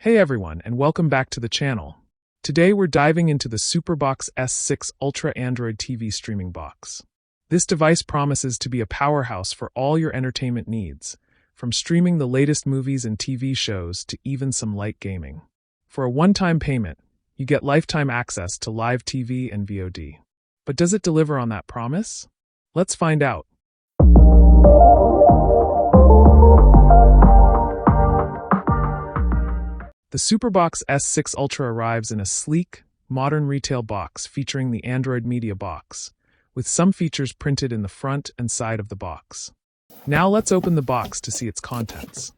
Hey everyone, and welcome back to the channel. Today we're diving into the SuperBox S6 Ultra Android TV streaming box. This device promises to be a powerhouse for all your entertainment needs, from streaming the latest movies and TV shows to even some light gaming. For a one-time payment, you get lifetime access to live TV and VOD. But does it deliver on that promise? Let's find out. The SuperBox S6 Ultra arrives in a sleek, modern retail box featuring the Android Media box, with some features printed in the front and side of the box. Now let's open the box to see its contents.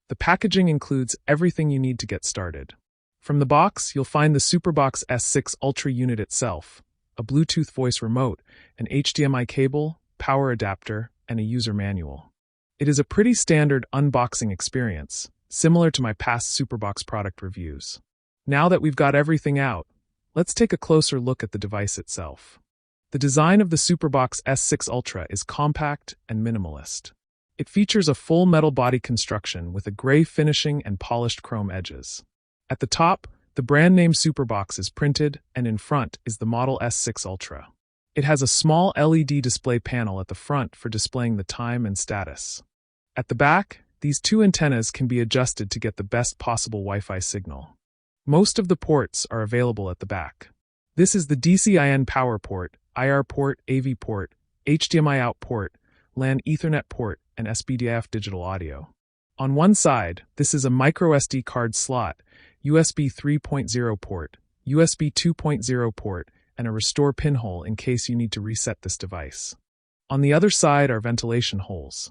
The packaging includes everything you need to get started. From the box, you'll find the SuperBox S6 Ultra unit itself, a Bluetooth voice remote, an HDMI cable, power adapter, and a user manual. It is a pretty standard unboxing experience, similar to my past SuperBox product reviews. Now that we've got everything out, let's take a closer look at the device itself. The design of the SuperBox S6 Ultra is compact and minimalist. It features a full metal body construction with a gray finishing and polished chrome edges. At the top, the brand name SuperBox is printed, and in front is the model S6 Ultra. It has a small LED display panel at the front for displaying the time and status. At the back, these two antennas can be adjusted to get the best possible Wi-Fi signal. Most of the ports are available at the back. This is the DC-IN power port, IR port, AV port, HDMI out port, LAN Ethernet port, and SPDIF digital audio. On one side, this is a microSD card slot, USB 3.0 port, USB 2.0 port, and a restore pinhole in case you need to reset this device. On the other side are ventilation holes.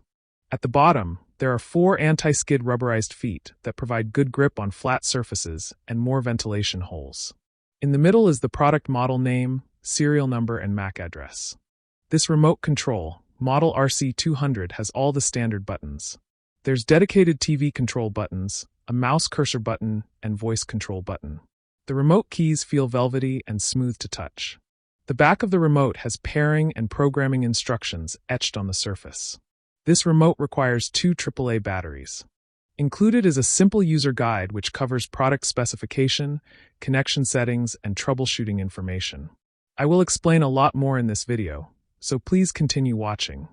At the bottom, there are 4 anti-skid rubberized feet that provide good grip on flat surfaces and more ventilation holes. In the middle is the product model name, serial number, and MAC address. This remote control, model RC200, has all the standard buttons. There's dedicated TV control buttons, a mouse cursor button, and voice control button. The remote keys feel velvety and smooth to touch. The back of the remote has pairing and programming instructions etched on the surface. This remote requires 2 AAA batteries. Included is a simple user guide which covers product specification, connection settings, and troubleshooting information. I will explain a lot more in this video, so please continue watching.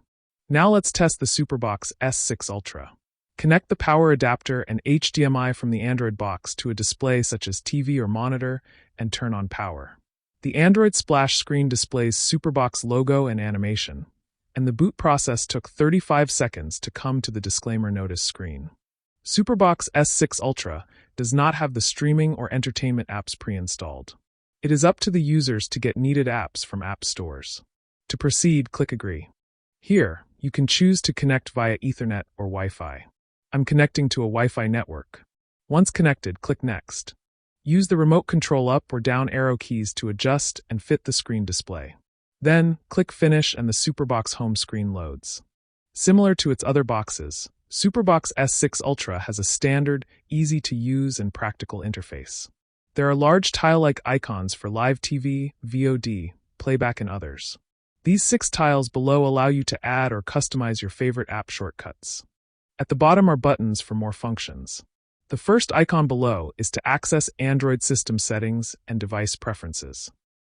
Now let's test the SuperBox S6 Ultra. Connect the power adapter and HDMI from the Android box to a display such as TV or monitor and turn on power. The Android splash screen displays SuperBox logo and animation, and the boot process took 35 seconds to come to the disclaimer notice screen. SuperBox S6 Ultra does not have the streaming or entertainment apps pre-installed. It is up to the users to get needed apps from app stores. To proceed, click Agree. Here, you can choose to connect via Ethernet or Wi-Fi. I'm connecting to a Wi-Fi network. Once connected, click Next. Use the remote control up or down arrow keys to adjust and fit the screen display. Then, click Finish and the SuperBox home screen loads. Similar to its other boxes, SuperBox S6 Ultra has a standard, easy-to-use and practical interface. There are large tile-like icons for live TV, VOD, playback, and others. These 6 tiles below allow you to add or customize your favorite app shortcuts. At the bottom are buttons for more functions. The first icon below is to access Android system settings and device preferences.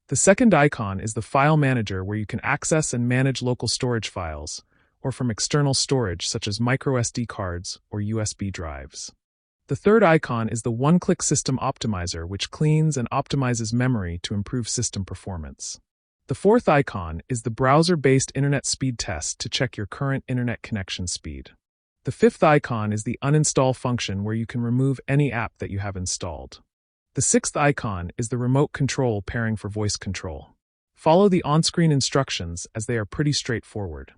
The second icon is the File Manager, where you can access and manage local storage files, or from external storage such as microSD cards or USB drives. The third icon is the One-Click System Optimizer, which cleans and optimizes memory to improve system performance. The fourth icon is the browser-based internet speed test to check your current internet connection speed. The fifth icon is the uninstall function, where you can remove any app that you have installed. The sixth icon is the remote control pairing for voice control. Follow the on-screen instructions as they are pretty straightforward.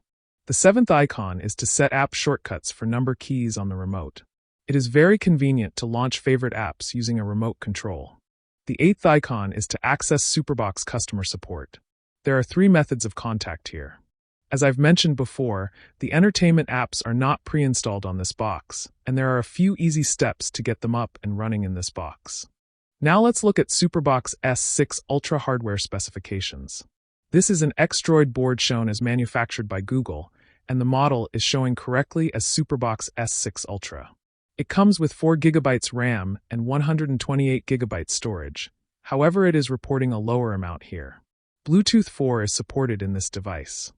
The seventh icon is to set app shortcuts for number keys on the remote. It is very convenient to launch favorite apps using a remote control. The eighth icon is to access SuperBox customer support. There are 3 methods of contact here. As I've mentioned before, the entertainment apps are not pre-installed on this box, and there are a few easy steps to get them up and running in this box. Now let's look at SuperBox S6 Ultra hardware specifications. This is an X-Droid board shown as manufactured by Google, and the model is showing correctly as SuperBox S6 Ultra. It comes with 4 GB RAM and 128 GB storage, however it is reporting a lower amount here. Bluetooth 4 is supported in this device.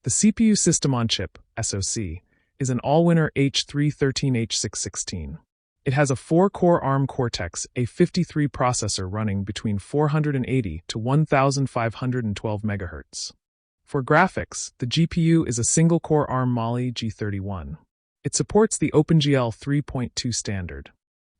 The CPU System-on-Chip, SoC, is an Allwinner H313H616. It has a 4-core ARM Cortex-A53 processor running between 480 to 1512 MHz. For graphics, the GPU is a single-core ARM Mali G31. It supports the OpenGL 3.2 standard.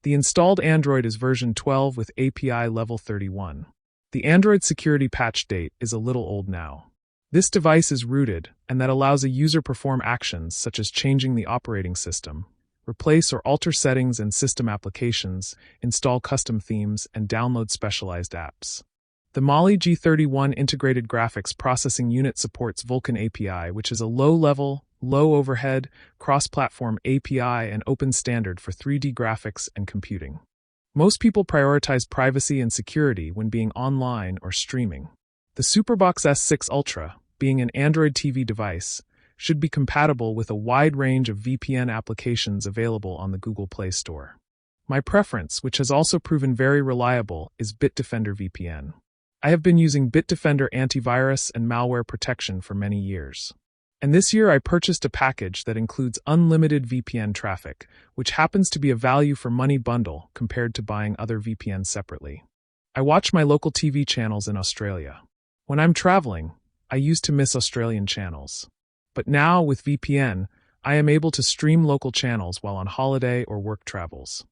The installed Android is version 12 with API level 31. The Android security patch date is a little old now. This device is rooted, and that allows a user perform actions such as changing the operating system, replace or alter settings and system applications, install custom themes, and download specialized apps. The Mali G31 Integrated Graphics Processing Unit supports Vulkan API, which is a low-level, low-overhead, cross-platform API and open standard for 3D graphics and computing. Most people prioritize privacy and security when being online or streaming. The SuperBox S6 Ultra, being an Android TV device, should be compatible with a wide range of VPN applications available on the Google Play Store. My preference, which has also proven very reliable, is Bitdefender VPN. I have been using Bitdefender antivirus and malware protection for many years. And this year I purchased a package that includes unlimited VPN traffic, which happens to be a value for money bundle compared to buying other VPNs separately. I watch my local TV channels in Australia. When I'm traveling, I used to miss Australian channels. But now, with VPN, I am able to stream local channels while on holiday or work travels.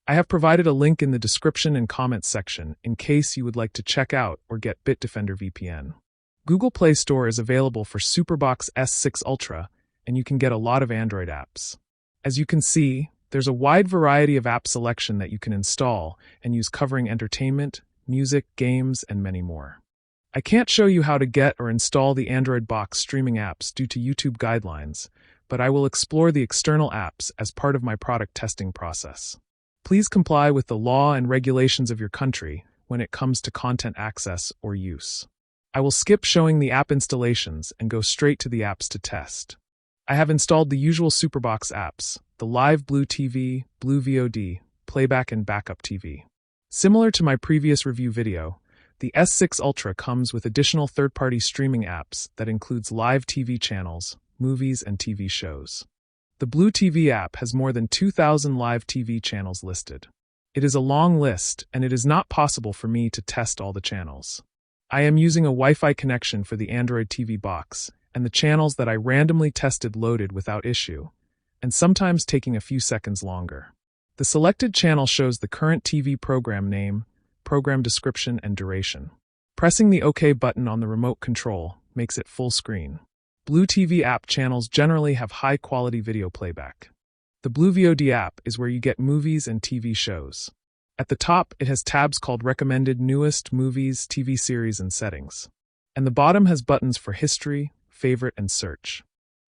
I have provided a link in the description and comments section in case you would like to check out or get Bitdefender VPN. Google Play Store is available for SuperBox S6 Ultra, and you can get a lot of Android apps. As you can see, there's a wide variety of app selection that you can install and use covering entertainment, music, games, and many more. I can't show you how to get or install the Android box streaming apps due to YouTube guidelines, but I will explore the external apps as part of my product testing process. Please comply with the law and regulations of your country when it comes to content access or use. I will skip showing the app installations and go straight to the apps to test. I have installed the usual SuperBox apps, the Live Blue TV, Blue VOD, Playback and Backup TV. Similar to my previous review video, the S6 Ultra comes with additional third-party streaming apps that includes live TV channels, movies, and TV shows. The Blue TV app has more than 2,000 live TV channels listed. It is a long list, and it is not possible for me to test all the channels. I am using a Wi-Fi connection for the Android TV box, and the channels that I randomly tested loaded without issue, and sometimes taking a few seconds longer. The selected channel shows the current TV program name, program description, and duration. Pressing the OK button on the remote control makes it full screen. Blue TV app channels generally have high-quality video playback. The Blue VOD app is where you get movies and TV shows. At the top, it has tabs called Recommended, Newest, Movies, TV Series, and Settings. And the bottom has buttons for History, Favorite, and Search.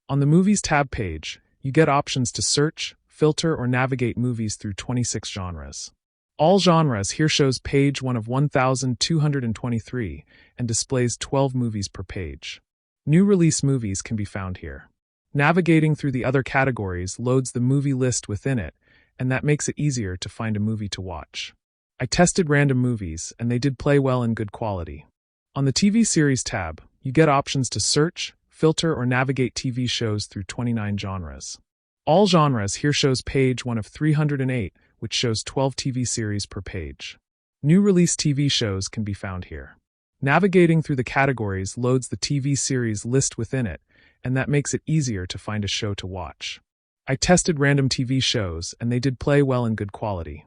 On the Movies tab page, you get options to search, filter, or navigate movies through 26 genres. All genres here shows page 1 of 1,223 and displays 12 movies per page. New release movies can be found here. Navigating through the other categories loads the movie list within it, and that makes it easier to find a movie to watch. I tested random movies, and they did play well in good quality. On the TV Series tab, you get options to search, filter, or navigate TV shows through 29 genres. All genres here shows page 1 of 308, which shows 12 TV series per page. New release TV shows can be found here. Navigating through the categories loads the TV series list within it, and that makes it easier to find a show to watch. I tested random TV shows, and they did play well in good quality.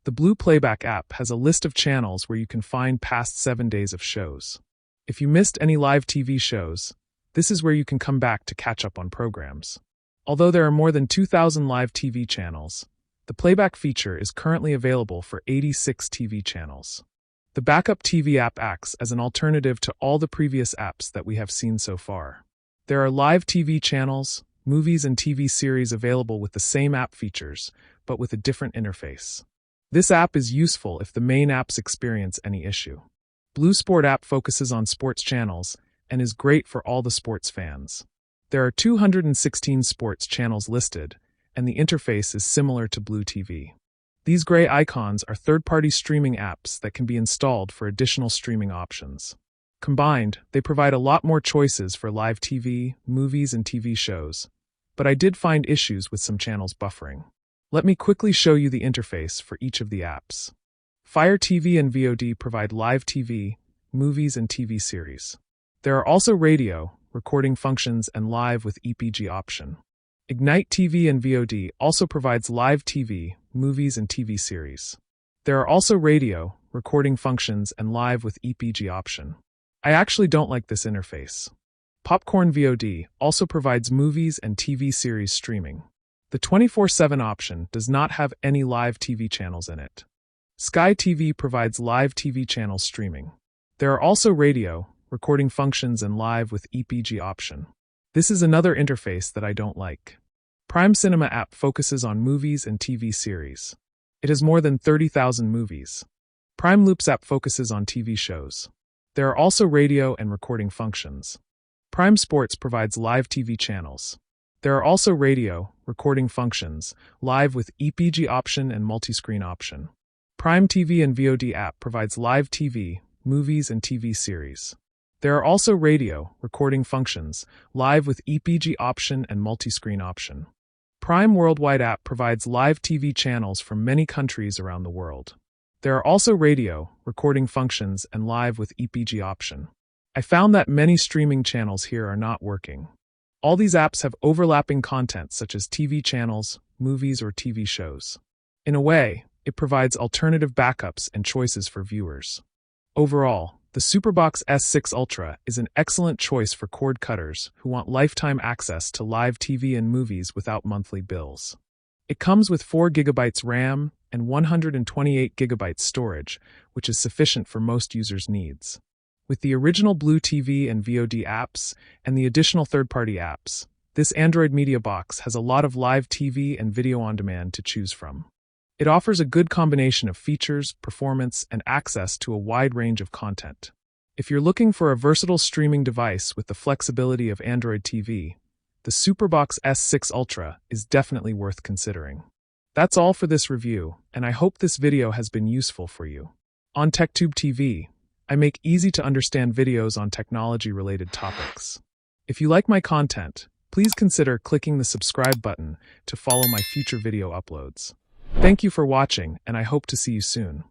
The Blue Playback app has a list of channels where you can find past 7 days of shows. If you missed any live TV shows, this is where you can come back to catch up on programs. Although there are more than 2,000 live TV channels, the playback feature is currently available for 86 TV channels. The Backup TV app acts as an alternative to all the previous apps that we have seen so far. There are live TV channels, movies, and TV series available with the same app features, but with a different interface. This app is useful if the main apps experience any issue. Blue Sport app focuses on sports channels and is great for all the sports fans. There are 216 sports channels listed, and the interface is similar to Blue TV. These gray icons are third-party streaming apps that can be installed for additional streaming options. Combined, they provide a lot more choices for live TV, movies, and TV shows, but I did find issues with some channels buffering. Let me quickly show you the interface for each of the apps. Fire TV and VOD provide live TV, movies, and TV series. There are also radio, recording functions, and live with EPG option. Ignite TV and VOD also provides live TV, movies, and TV series. There are also radio, recording functions, and live with EPG option. I actually don't like this interface. Popcorn VOD also provides movies and TV series streaming. The 24/7 option does not have any live TV channels in it. Sky TV provides live TV channels streaming. There are also radio, recording functions, and live with EPG option. This is another interface that I don't like. Prime Cinema app focuses on movies and TV series. It has more than 30,000 movies. Prime Loops app focuses on TV shows. There are also radio and recording functions. Prime Sports provides live TV channels. There are also radio, recording functions, live with EPG option and multi-screen option. Prime TV and VOD app provides live TV, movies, and TV series. There are also radio, recording functions, live with EPG option and multi-screen option. Prime Worldwide app provides live TV channels from many countries around the world. There are also radio, recording functions, and live with EPG option. I found that many streaming channels here are not working. All these apps have overlapping content such as TV channels, movies, or TV shows. In a way, it provides alternative backups and choices for viewers. Overall, the SuperBox S6 Ultra is an excellent choice for cord cutters who want lifetime access to live TV and movies without monthly bills. It comes with 4 GB RAM and 128 GB storage, which is sufficient for most users' needs. With the original Blue TV and VOD apps and the additional third-party apps, this Android Media Box has a lot of live TV and video on demand to choose from. It offers a good combination of features, performance, and access to a wide range of content. If you're looking for a versatile streaming device with the flexibility of Android TV, the SuperBox S6 Ultra is definitely worth considering. That's all for this review, and I hope this video has been useful for you. On TechTube TV, I make easy-to-understand videos on technology-related topics. If you like my content, please consider clicking the subscribe button to follow my future video uploads. Thank you for watching, and I hope to see you soon.